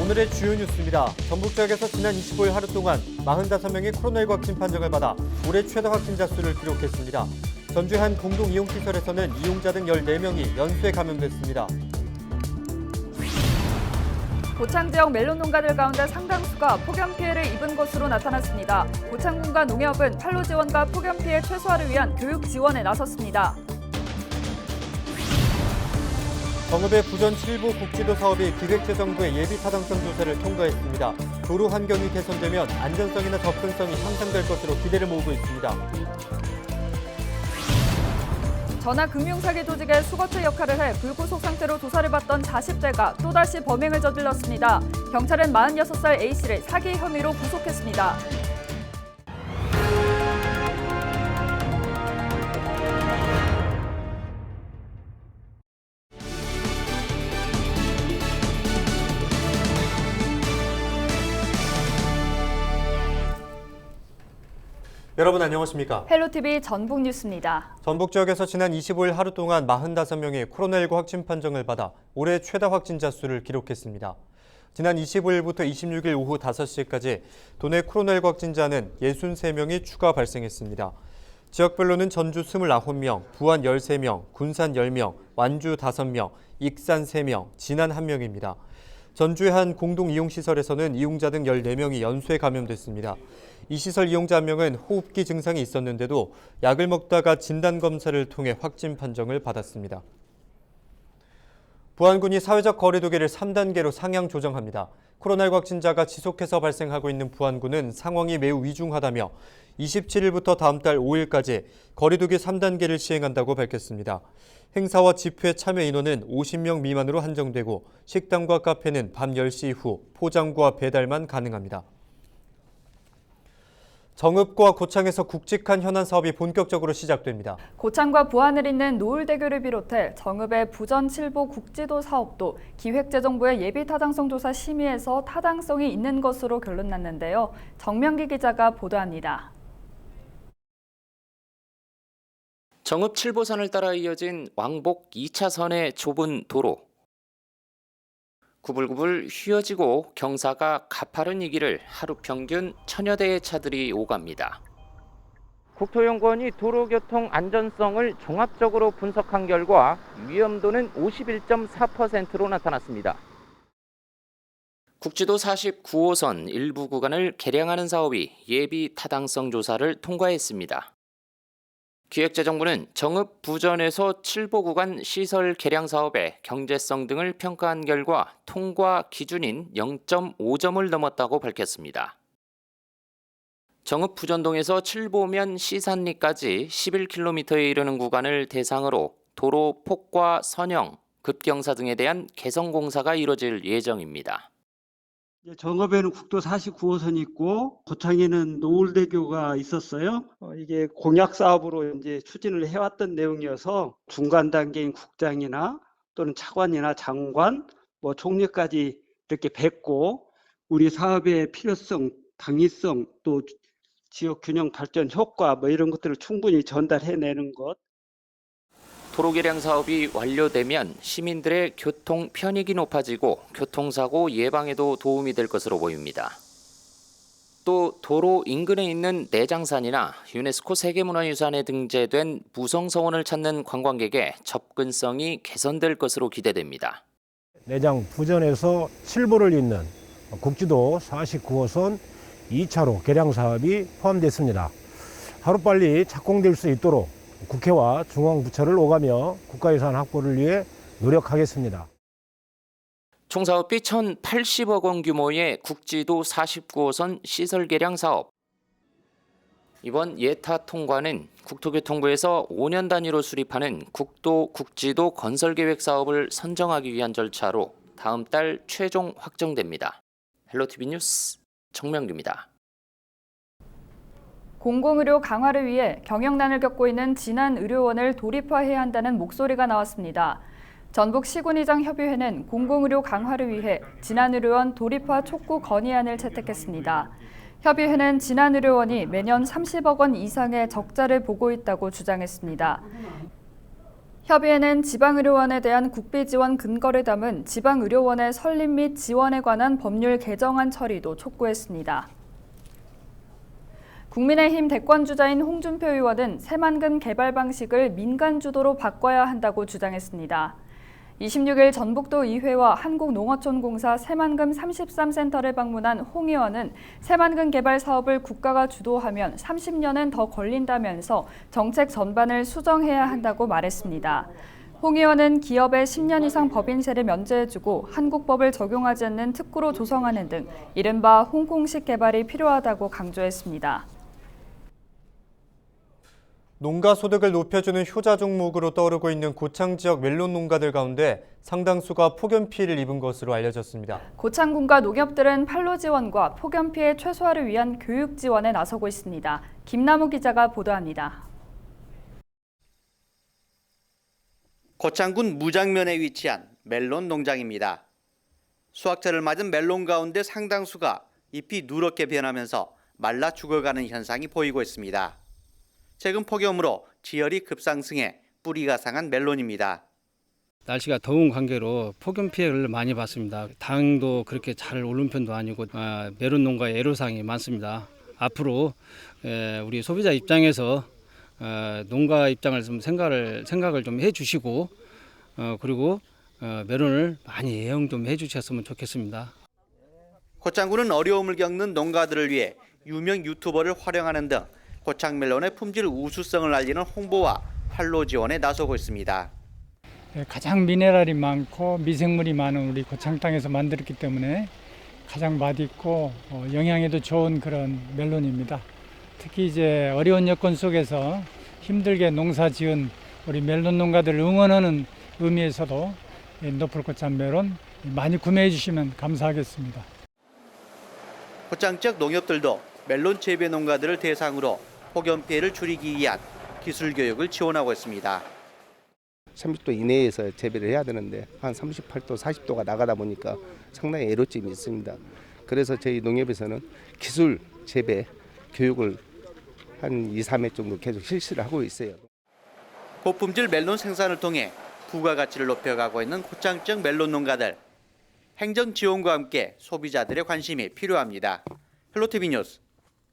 오늘의 주요 뉴스입니다. 전북 지역에서 지난 25일 하루 동안 45명이 코로나19 확진 판정을 받아 올해 최다 확진자 수를 기록했습니다. 전주의 한 공동이용시설에서는 이용자 등 14명이 연쇄 감염됐습니다. 고창 지역 멜론 농가들 가운데 상당수가 폭염 피해를 입은 것으로 나타났습니다. 고창군과 농협은 판로 지원과 폭염 피해 최소화를 위한 교육 지원에 나섰습니다. 정읍의 부전 7부 국지도 사업이 기획재정부의 예비 타당성 조사를 통과했습니다. 도로 환경이 개선되면 안전성이나 접근성이 향상될 것으로 기대를 모으고 있습니다. 전화금융사기 조직의 수거체 역할을 해 불구속 상태로 조사를 받던 40대가 또다시 범행을 저질렀습니다. 경찰은 46살 A씨를 사기 혐의로 구속했습니다. 여러분 안녕하십니까? 헬로TV 전북 뉴스입니다. 전북 지역에서 지난 25일 하루 동안 45명이 코로나19 확진 판정을 받아 올해 최다 확진자 수를 기록했습니다. 지난 25일부터 26일 오후 5시까지 도내 코로나19 확진자는 63명이 추가 발생했습니다. 지역별로는 전주 29명, 부안 13명, 군산 10명, 완주 5명, 익산 3명, 진안 1명입니다. 전주의 한 공동이용시설에서는 이용자 등 14명이 연쇄 감염됐습니다. 이 시설 이용자 한 명은 호흡기 증상이 있었는데도 약을 먹다가 진단검사를 통해 확진 판정을 받았습니다. 부안군이 사회적 거리두기를 3단계로 상향 조정합니다. 코로나19 확진자가 지속해서 발생하고 있는 부안군은 상황이 매우 위중하다며 27일부터 다음 달 5일까지 거리두기 3단계를 시행한다고 밝혔습니다. 행사와 집회 참여 인원은 50명 미만으로 한정되고 식당과 카페는 밤 10시 이후 포장과 배달만 가능합니다. 정읍과 고창에서 굵직한 현안 사업이 본격적으로 시작됩니다. 고창과 부안을 잇는 노을대교를 비롯해 정읍의 부전 7보 국지도 사업도 기획재정부의 예비 타당성 조사 심의에서 타당성이 있는 것으로 결론 났는데요. 정명기 기자가 보도합니다. 정읍 7보선을 따라 이어진 왕복 2차선의 좁은 도로. 구불구불 휘어지고 경사가 가파른 이 길을 하루 평균 1000여 대의 차들이 오갑니다. 국토연구원이 도로교통 안전성을 종합적으로 분석한 결과 위험도는 51.4%로 나타났습니다. 국지도 49호선 일부 구간을 개량하는 사업이 예비 타당성 조사를 통과했습니다. 기획재정부는 정읍 부전에서 7보 구간 시설 개량 사업의 경제성 등을 평가한 결과 통과 기준인 0.5점을 넘었다고 밝혔습니다. 정읍 부전동에서 7보면 시산리까지 11km에 이르는 구간을 대상으로 도로 폭과 선형, 급경사 등에 대한 개선 공사가 이뤄질 예정입니다. 정읍에는 국도 49호선이 있고 고창에는 노을대교가 있었어요. 이게 공약 사업으로 이제 추진을 해왔던 내용이어서 중간 단계인 국장이나 또는 차관이나 장관, 총리까지 이렇게 뵙고 우리 사업의 필요성, 당위성, 또 지역 균형 발전 효과 이런 것들을 충분히 전달해내는 것. 도로 개량 사업이 완료되면 시민들의 교통 편익이 높아지고 교통사고 예방에도 도움이 될 것으로 보입니다. 또 도로 인근에 있는 내장산이나 유네스코 세계문화유산에 등재된 무성서원을 찾는 관광객의 접근성이 개선될 것으로 기대됩니다. 내장 부전에서 7보를 잇는 국지도 49호선 2차로 개량 사업이 포함됐습니다. 하루빨리 착공될 수 있도록 국회와 중앙부처를 오가며 국가예산 확보를 위해 노력하겠습니다. 총 사업비 1,080억 원 규모의 국지도 49호선 시설 개량 사업. 이번 예타 통과는 국토교통부에서 5년 단위로 수립하는 국도 국지도 건설계획 사업을 선정하기 위한 절차로 다음 달 최종 확정됩니다. 헬로티비 뉴스 정명규입니다. 공공의료 강화를 위해 경영난을 겪고 있는 진안의료원을 도립화해야 한다는 목소리가 나왔습니다. 전북 시군의장 협의회는 공공의료 강화를 위해 진안의료원 도립화 촉구 건의안을 채택했습니다. 협의회는 진안의료원이 매년 30억 원 이상의 적자를 보고 있다고 주장했습니다. 협의회는 지방의료원에 대한 국비 지원 근거를 담은 지방의료원의 설립 및 지원에 관한 법률 개정안 처리도 촉구했습니다. 국민의힘 대권주자인 홍준표 의원은 새만금 개발 방식을 민간 주도로 바꿔야 한다고 주장했습니다. 26일 전북도 의회와 한국농어촌공사 새만금 33센터를 방문한 홍 의원은 새만금 개발 사업을 국가가 주도하면 30년은 더 걸린다면서 정책 전반을 수정해야 한다고 말했습니다. 홍 의원은 기업에 10년 이상 법인세를 면제해주고 한국법을 적용하지 않는 특구로 조성하는 등 이른바 홍콩식 개발이 필요하다고 강조했습니다. 농가 소득을 높여주는 효자 종목으로 떠오르고 있는 고창 지역 멜론 농가들 가운데 상당수가 폭염 피해를 입은 것으로 알려졌습니다. 고창군과 농협들은 판로 지원과 폭염 피해 최소화를 위한 교육 지원에 나서고 있습니다. 김남우 기자가 보도합니다. 고창군 무장면에 위치한 멜론 농장입니다. 수확철을 맞은 멜론 가운데 상당수가 잎이 누렇게 변하면서 말라 죽어가는 현상이 보이고 있습니다. 최근 폭염으로 지열이 급상승해 뿌리가 상한 멜론입니다. 날씨가 더운 관계로 폭염 피해를 많이 봤습니다. 당도 그렇게 잘 오른 편도 아니고 멜론 농가의 애로사항이 많습니다. 앞으로 우리 소비자 입장에서 농가 입장을 좀 생각을 좀 해주시고 그리고 멜론을 많이 애용 좀 해주셨으면 좋겠습니다. 고창군은 어려움을 겪는 농가들을 위해 유명 유튜버를 활용하는 등 고창 멜론의 품질 우수성을 알리는 홍보와 판로 지원에 나서고 있습니다. 가장 미네랄이 많고 미생물이 많은 우리 고창 땅에서 만들었기 때문에 가장 맛있고 영양에도 좋은 그런 멜론입니다. 특히 이제 어려운 여건 속에서 힘들게 농사 지은 우리 멜론 농가들을 응원하는 의미에서도 노플 고창 멜론 많이 구매해 주시면 감사하겠습니다. 고창 지역 농협들도 멜론 재배 농가들을 대상으로 폭염 피해를 줄이기 위한 기술 교육을 지원하고 있습니다. 30도 이내에서 재배를 해야 되는데 한 38도, 40도가 나가다 보니까 상당히 애로점이 있습니다. 그래서 저희 농협에서는 기술 재배 교육을 한 2, 3회 정도 계속 실시를 하고 있어요. 고품질 멜론 생산을 통해 부가가치를 높여가고 있는 고창 지역 멜론 농가들. 행정 지원과 함께 소비자들의 관심이 필요합니다. 헬로티비 뉴스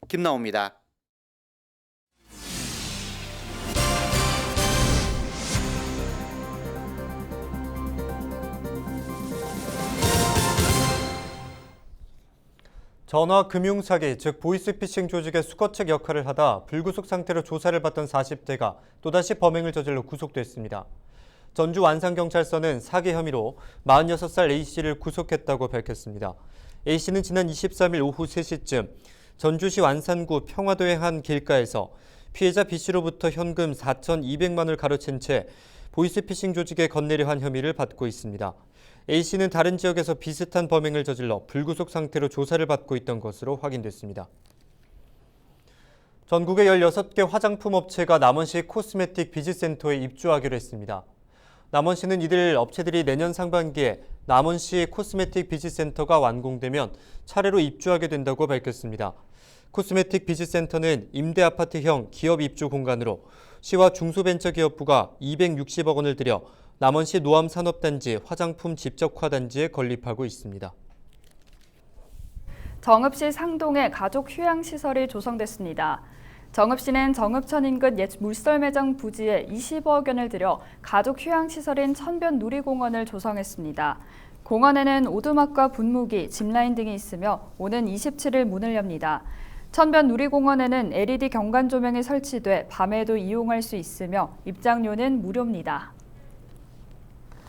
김나오입니다. 전화금융사기, 즉 보이스피싱 조직의 수거책 역할을 하다 불구속 상태로 조사를 받던 40대가 또다시 범행을 저질러 구속됐습니다. 전주 완산경찰서는 사기 혐의로 46살 A씨를 구속했다고 밝혔습니다. A씨는 지난 23일 오후 3시쯤 전주시 완산구 평화도의 한 길가에서 피해자 B씨로부터 현금 4,200만 원을 가로챈 채 보이스피싱 조직에 건네려 한 혐의를 받고 있습니다. A씨는 다른 지역에서 비슷한 범행을 저질러 불구속 상태로 조사를 받고 있던 것으로 확인됐습니다. 전국의 16개 화장품 업체가 남원시 코스메틱 비즈센터에 입주하기로 했습니다. 남원시는 이들 업체들이 내년 상반기에 남원시 코스메틱 비즈센터가 완공되면 차례로 입주하게 된다고 밝혔습니다. 코스메틱 비즈센터는 임대아파트형 기업 입주 공간으로 시와 중소벤처기업부가 260억 원을 들여 남원시 노암산업단지 화장품 집적화단지에 건립하고 있습니다. 정읍시 상동에 가족 휴양시설이 조성됐습니다. 정읍시는 정읍천 인근 옛 물썰 매장 부지에 20억 원을 들여 가족 휴양시설인 천변 누리공원을 조성했습니다. 공원에는 오두막과 분무기, 짚라인 등이 있으며 오는 27일 문을 엽니다. 천변 누리공원에는 LED 경관 조명이 설치돼 밤에도 이용할 수 있으며 입장료는 무료입니다.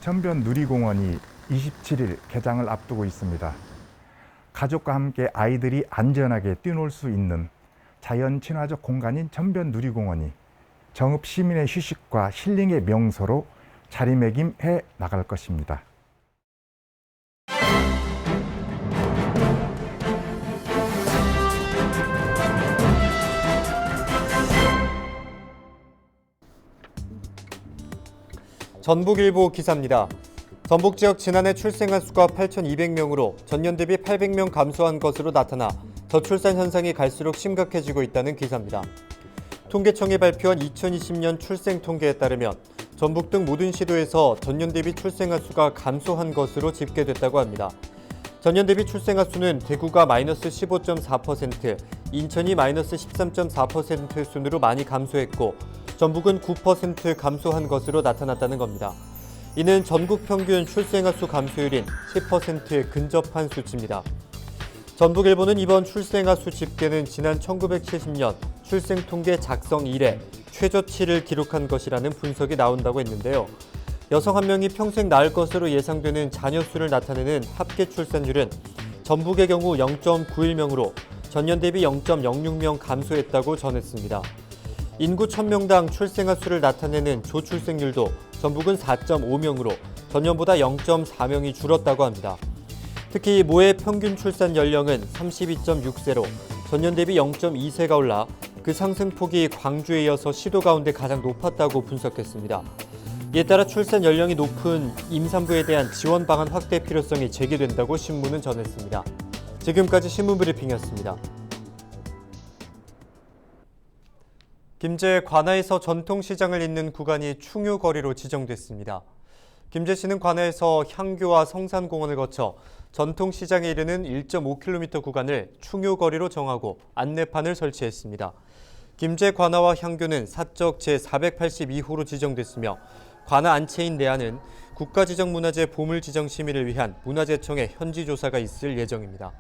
천변 누리공원이 27일 개장을 앞두고 있습니다. 가족과 함께 아이들이 안전하게 뛰놀 수 있는 자연 친화적 공간인 천변 누리공원이 정읍 시민의 휴식과 힐링의 명소로 자리매김해 나갈 것입니다. 전북일보 기사입니다. 전북 지역 지난해 출생아 수가 8,200명으로 전년 대비 800명 감소한 것으로 나타나 저출산 현상이 갈수록 심각해지고 있다는 기사입니다. 통계청이 발표한 2020년 출생 통계에 따르면 전북 등 모든 시도에서 전년 대비 출생아 수가 감소한 것으로 집계됐다고 합니다. 전년 대비 출생아 수는 대구가 마이너스 15.4%, 인천이 마이너스 13.4% 순으로 많이 감소했고 전북은 9% 감소한 것으로 나타났다는 겁니다. 이는 전국 평균 출생아 수 감소율인 10%에 근접한 수치입니다. 전북일보는 이번 출생아 수 집계는 지난 1970년 출생통계 작성 이래 최저치를 기록한 것이라는 분석이 나온다고 했는데요. 여성 한 명이 평생 낳을 것으로 예상되는 자녀 수를 나타내는 합계 출산율은 전북의 경우 0.91명으로 전년 대비 0.06명 감소했다고 전했습니다. 인구 1000명당 출생아 수를 나타내는 조출생률도 전북은 4.5명으로 전년보다 0.4명이 줄었다고 합니다. 특히 모의 평균 출산 연령은 32.6세로 전년 대비 0.2세가 올라 그 상승폭이 광주에 이어서 시도 가운데 가장 높았다고 분석했습니다. 이에 따라 출산 연령이 높은 임산부에 대한 지원 방안 확대 필요성이 제기된다고 신문은 전했습니다. 지금까지 신문브리핑이었습니다. 김제 관아에서 전통시장을 잇는 구간이 충유거리로 지정됐습니다. 김제시는 관아에서 향교와 성산공원을 거쳐 전통시장에 이르는 1.5km 구간을 충유거리로 정하고 안내판을 설치했습니다. 김제 관아와 향교는 사적 제482호로 지정됐으며 관아 안채인 내안은 국가지정문화재 보물 지정 심의를 위한 문화재청의 현지 조사가 있을 예정입니다.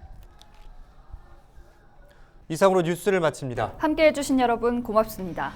이상으로 뉴스를 마칩니다. 함께해 주신 여러분 고맙습니다.